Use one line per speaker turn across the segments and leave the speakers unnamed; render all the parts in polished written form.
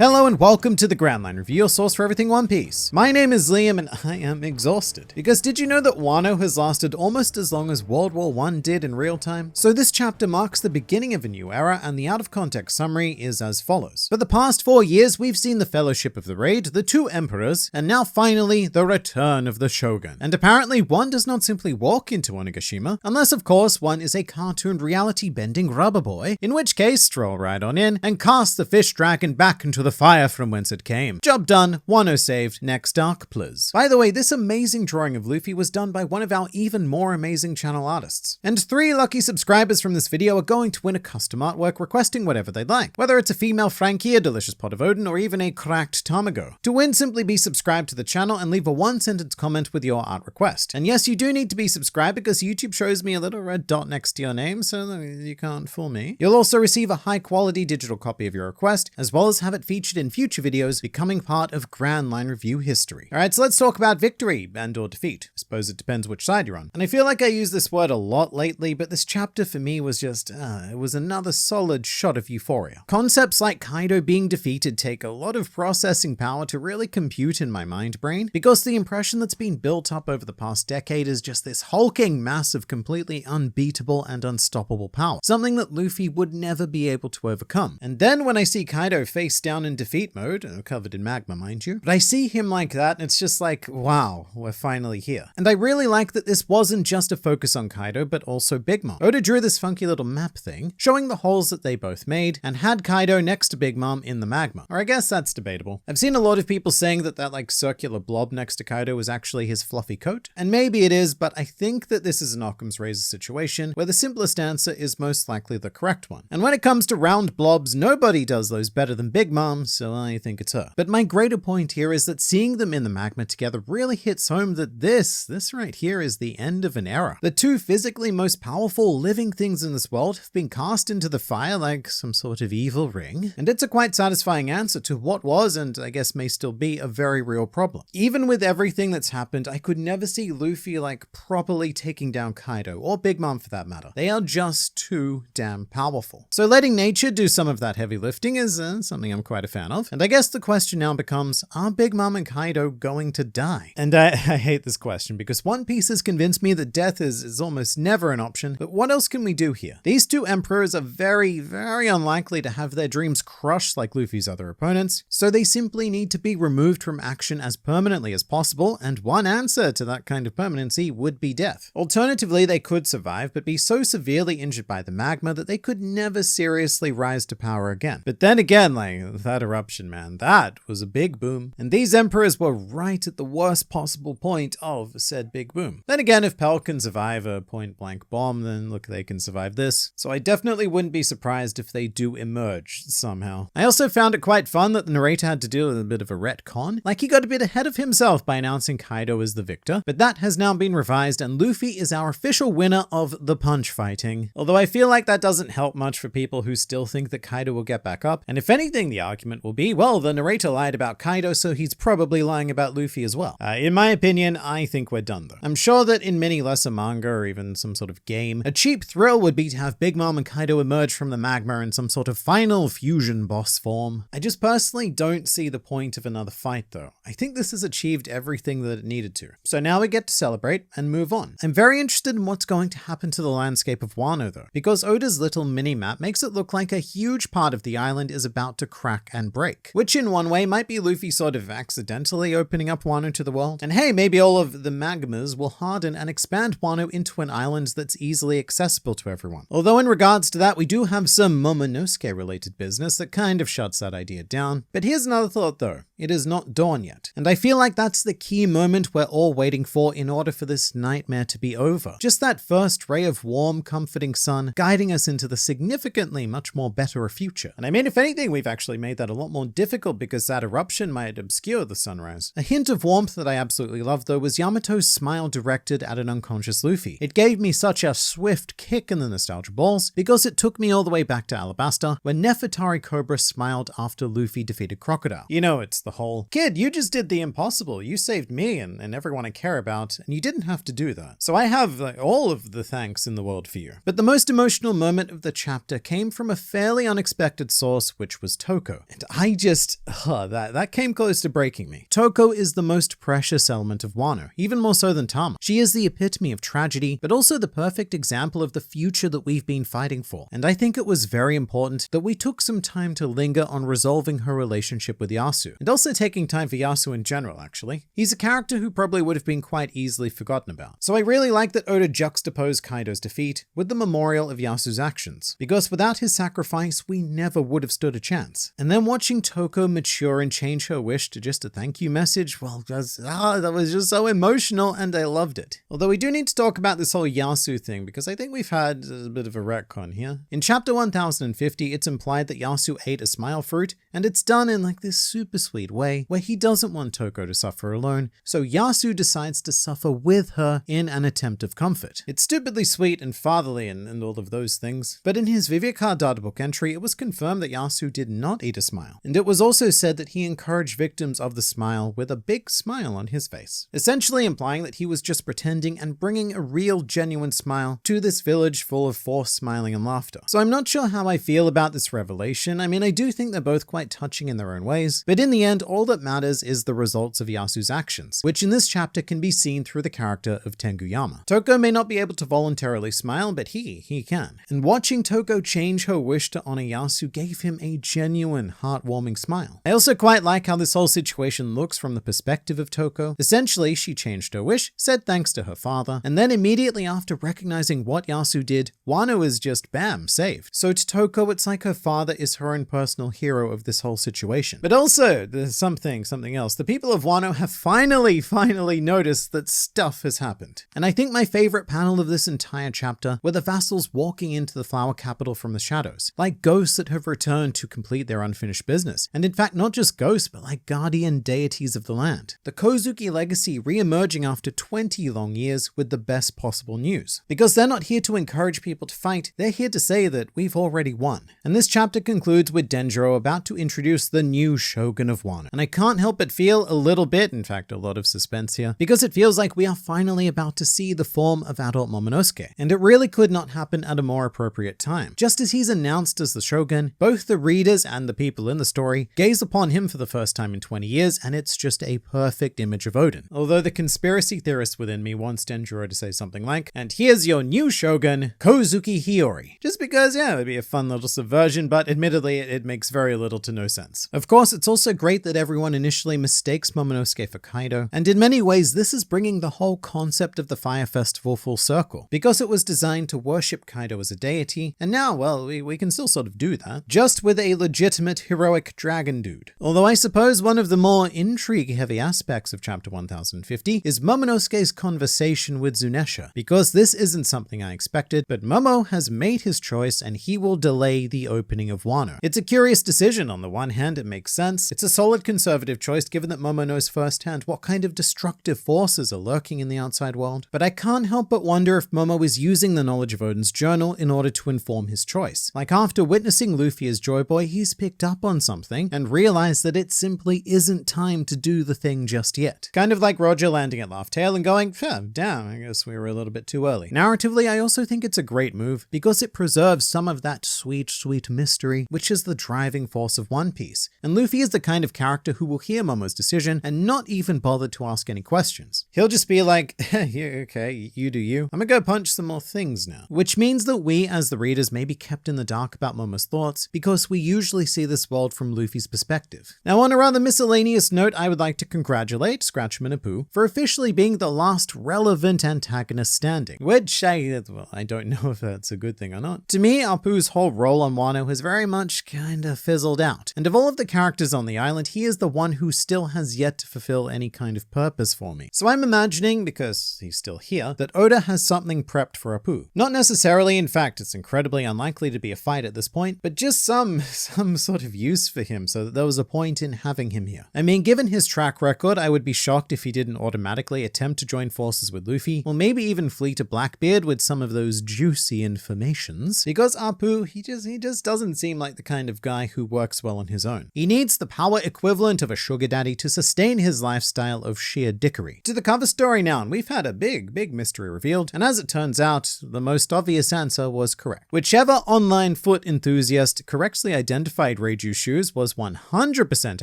Hello and welcome to the Grand Line Review, your source for everything One Piece. My name is Liam and I am exhausted. Because did you know that Wano has lasted almost as long as World War I did in real time? So this chapter marks the beginning of a new era, and the out of context summary is as follows. For the past 4 years, we've seen the Fellowship of the Raid, the two Emperors, and now finally the return of the Shogun. And apparently one does not simply walk into Onigashima, unless of course one is a cartooned reality-bending rubber boy, in which case stroll right on in and cast the fish dragon back into the fire from whence it came. Job done, Wano saved, next arc please. By the way, this amazing drawing of Luffy was done by one of our even more amazing channel artists. And 3 lucky subscribers from this video are going to win a custom artwork requesting whatever they'd like, whether it's a female Frankie, a delicious pot of Odin, or even a cracked Tamago. To win, simply be subscribed to the channel and leave a 1-sentence comment with your art request. And yes, you do need to be subscribed because YouTube shows me a little red dot next to your name, so you can't fool me. You'll also receive a high-quality digital copy of your request, as well as have it featured in future videos, becoming part of Grand Line Review history. Alright, so let's talk about victory and or defeat. I suppose it depends which side you're on. And I feel like I use this word a lot lately, but this chapter for me was just, it was another solid shot of euphoria. Concepts like Kaido being defeated take a lot of processing power to really compute in my mind brain, because the impression that's been built up over the past decade is just this hulking mass of completely unbeatable and unstoppable power, something that Luffy would never be able to overcome. And then when I see Kaido face down in defeat mode, covered in magma mind you, but I see him like that and it's just like, wow, we're finally here. And I really like that this wasn't just a focus on Kaido, but also Big Mom. Oda drew this funky little map thing, showing the holes that they both made, and had Kaido next to Big Mom in the magma. Or I guess that's debatable. I've seen a lot of people saying that that like circular blob next to Kaido was actually his fluffy coat, and maybe it is, but I think that this is an Occam's razor situation where the simplest answer is most likely the correct one. And when it comes to round blobs, nobody does those better than Big Mom, so I think it's her. But my greater point here is that seeing them in the magma together really hits home that this right here is the end of an era. The two physically most powerful living things in this world have been cast into the fire like some sort of evil ring. And it's a quite satisfying answer to what was, and I guess may still be, a very real problem. Even with everything that's happened, I could never see Luffy like properly taking down Kaido, or Big Mom for that matter. They are just too damn powerful. So letting nature do some of that heavy lifting is something I'm quite a fan of. And I guess the question now becomes, are Big Mom and Kaido going to die? And I hate this question because One Piece has convinced me that death is almost never an option, but what else can we do here? These two emperors are very, very unlikely to have their dreams crushed like Luffy's other opponents, so they simply need to be removed from action as permanently as possible, and one answer to that kind of permanency would be death. Alternatively, they could survive, but be so severely injured by the magma that they could never seriously rise to power again. But then again, like, that eruption, man, that was a big boom. And these emperors were right at the worst possible point of said big boom. Then again, if Pell can survive a point-blank bomb, then look, they can survive this. So I definitely wouldn't be surprised if they do emerge somehow. I also found it quite fun that the narrator had to deal with a bit of a retcon. Like, he got a bit ahead of himself by announcing Kaido as the victor, but that has now been revised and Luffy is our official winner of the punch fighting. Although I feel like that doesn't help much for people who still think that Kaido will get back up. And if anything, the argument will be, well, the narrator lied about Kaido, so he's probably lying about Luffy as well. In my opinion, I think we're done though. I'm sure that in many lesser manga or even some sort of game, a cheap thrill would be to have Big Mom and Kaido emerge from the magma in some sort of final fusion boss form. I just personally don't see the point of another fight though. I think this has achieved everything that it needed to. So now we get to celebrate and move on. I'm very interested in what's going to happen to the landscape of Wano though, because Oda's little mini-map makes it look like a huge part of the island is about to crack and break, which in one way might be Luffy sort of accidentally opening up Wano to the world. And hey, maybe all of the magmas will harden and expand Wano into an island that's easily accessible to everyone. Although in regards to that, we do have some Momonosuke related business that kind of shuts that idea down. But here's another thought though. It is not dawn yet. And I feel like that's the key moment we're all waiting for in order for this nightmare to be over. Just that first ray of warm, comforting sun guiding us into the significantly much more better future. And I mean, if anything, we've actually made that a lot more difficult because that eruption might obscure the sunrise. A hint of warmth that I absolutely loved though was Yamato'S Smile directed at an unconscious Luffy. It gave me such a swift kick in the nostalgia balls because it took me all the way back to Alabasta when Nefertari Cobra smiled after Luffy defeated Crocodile. You know, it's the whole, kid, you just did the impossible. You saved me and everyone I care about, and you didn't have to do that. So I have all of the thanks in the world for you. But the most emotional moment of the chapter came from a fairly unexpected source, which was Toko. And I just, that came close to breaking me. Toko is the most precious element of Wano, even more so than Tama. She is the epitome of tragedy, but also the perfect example of the future that we've been fighting for. And I think it was very important that we took some time to linger on resolving her relationship with Yasu, and also taking time for Yasu in general, actually. He's a character who probably would have been quite easily forgotten about. So I really like that Oda juxtaposed Kaido's defeat with the memorial of Yasu's actions, because without his sacrifice, we never would have stood a chance. And then watching Toko mature and change her wish to just a thank you message, well, that was just so emotional, and I loved it. Although we do need to talk about this whole Yasu thing, because I think we've had a bit of a retcon here. In chapter 1050, it's implied that Yasu ate a smile fruit, and it's done in like this super sweet way, where he doesn't want Toko to suffer alone, so Yasu decides to suffer with her in an attempt of comfort. It's stupidly sweet and fatherly and all of those things, but in his Vivica databook entry, it was confirmed that Yasu did not eat a smile, and it was also said that he encouraged victims of the smile with a big smile on his face, essentially implying that he was just pretending and bringing a real genuine smile to this village full of forced smiling and laughter. So I'm not sure how I feel about this revelation. I mean, I do think they're both quite touching in their own ways, but in the end, all that matters is the results of Yasu's actions, which in this chapter can be seen through the character of Tenguyama. Toko may not be able to voluntarily smile, but he can. And watching Toko change her wish to honor Yasu gave him a genuine, heartwarming smile. I also quite like how this whole situation looks from the perspective of Toko. Essentially, she changed her wish, said thanks to her father, and then immediately after recognizing what Yasu did, Wano is just bam, saved. So to Toko, it's like her father is her own personal hero of this whole situation. But also, there's something else. The people of Wano have finally noticed that stuff has happened. And I think my favorite panel of this entire chapter were the vassals walking into the flower capital from the shadows, like ghosts that have returned to complete their unfinished business. And in fact, not just ghosts, but like guardian deities of the land. The Kozuki legacy re-emerging after 20 long years with the best possible news. Because they're not here to encourage people to fight, they're here to say that we've already won. And this chapter concludes with Denjiro about to introduce the new Shogun of Wano. And I can't help but feel a little bit, in fact a lot of suspense here, because it feels like we are finally about to see the form of adult Momonosuke. And it really could not happen at a more appropriate time. Just as he's announced as the Shogun, both the readers and the people in the story gaze upon him for the first time in 20 years, and it's just a perfect image of Odin. Although the conspiracy theorist within me wants Denjiro to say something like, "And here's your new Shogun, Kozuki Hiyori." Just because, yeah, it would be a fun little subversion, but admittedly, it makes very little to no sense. Of course, it's also great that everyone initially mistakes Momonosuke for Kaido, and in many ways, this is bringing the whole concept of the Fire Festival full circle, because it was designed to worship Kaido as a deity, and now, well, we can still sort of do that, just with a legitimate heroic dragon dude. Although I suppose one of the more intrigue-heavy aspects of chapter 1050 is Momonosuke's conversation with Zunesha, because this isn't something I expected, but Momo has made his choice and he will delay the opening of Wano. It's a curious decision. On the one hand, it makes sense. It's a solid conservative choice given that Momo knows firsthand what kind of destructive forces are lurking in the outside world. But I can't help but wonder if Momo is using the knowledge of Odin's journal in order to inform his choice. Like after witnessing Luffy as Joy Boy, he's picked up on something and realized that it simply isn't time to do the thing just yet. Kind of like Roger landing at Laugh Tale and going, damn, I guess we were a little bit too early. Narratively, I also think it's a great move because it preserves some of that sweet mystery, which is the driving force of One Piece. And Luffy is the kind of character who will hear Momo's decision and not even bother to ask any questions. He'll just be like, yeah, okay, you do you. I'm gonna go punch some more things now. Which means that we, as the readers, may be kept in the dark about Momo's thoughts because we usually see this world from Luffy's perspective. Now, on a rather miscellaneous note, I would like to congratulate Scratchman and Pooh for officially being the last relevant antagonist standing, which I don't know if that's a good thing or not. To me, Apu's whole role on Wano has very much kinda fizzled out, and of all of the characters on the island, he is the one who still has yet to fulfill any kind of purpose for me. So I'm imagining, because he's still here, that Oda has something prepped for Apu. Not necessarily, in fact, it's incredibly unlikely to be a fight at this point, but just some sort of use for him so that there was a point in having him here. I mean, given his track record, I would be shocked if he didn't automatically attempt to join forces with Luffy, or maybe even flee to Blackbeard with some of those juicy informations, because Apu, he just doesn't seem like the kind of guy who works well on his own. He needs the power equivalent of a sugar daddy to sustain his lifestyle of sheer dickery. To the cover story now, and we've had a big mystery revealed, and as it turns out, the most obvious answer was correct. Whichever online foot enthusiast correctly identified Reiju's shoes was 100%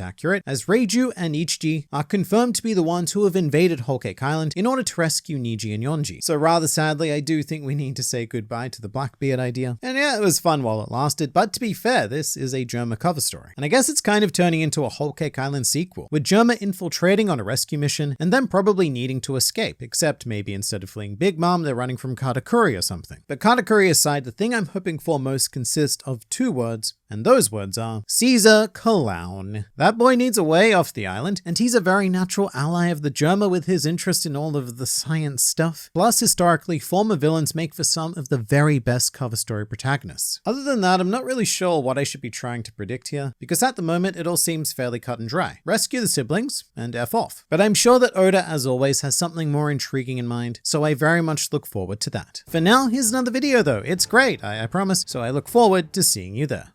accurate, as Reiju and Ichiji are confirmed to be the ones who have invaded Whole Cake Island in order to rescue Niji and Yonji. So rather sadly, I do think we need to say goodbye to the Blackbeard idea. And yeah, it was fun while it lasted, but to be fair, this is a Germa cover story. And I guess it's kind of turning into a Whole Cake Island sequel, with Germa infiltrating on a rescue mission and then probably needing to escape, except maybe instead of fleeing Big Mom, they're running from Katakuri or something. But Katakuri aside, the thing I'm hoping for most consists of 2 words, and those words are Caesar Clown. That boy needs a way off the island, and he's a very natural ally of the Germa with his interest in all of the science stuff. Plus, historically, former villains make for some of the very best cover story protagonists. Other than that, I'm not really sure what I should be trying to predict here, because at the moment it all seems fairly cut and dry. Rescue the siblings, and F off. But I'm sure that Oda, as always, has something more intriguing in mind, so I very much look forward to that. For now, here's another video though. It's great, I promise, so I look forward to seeing you there.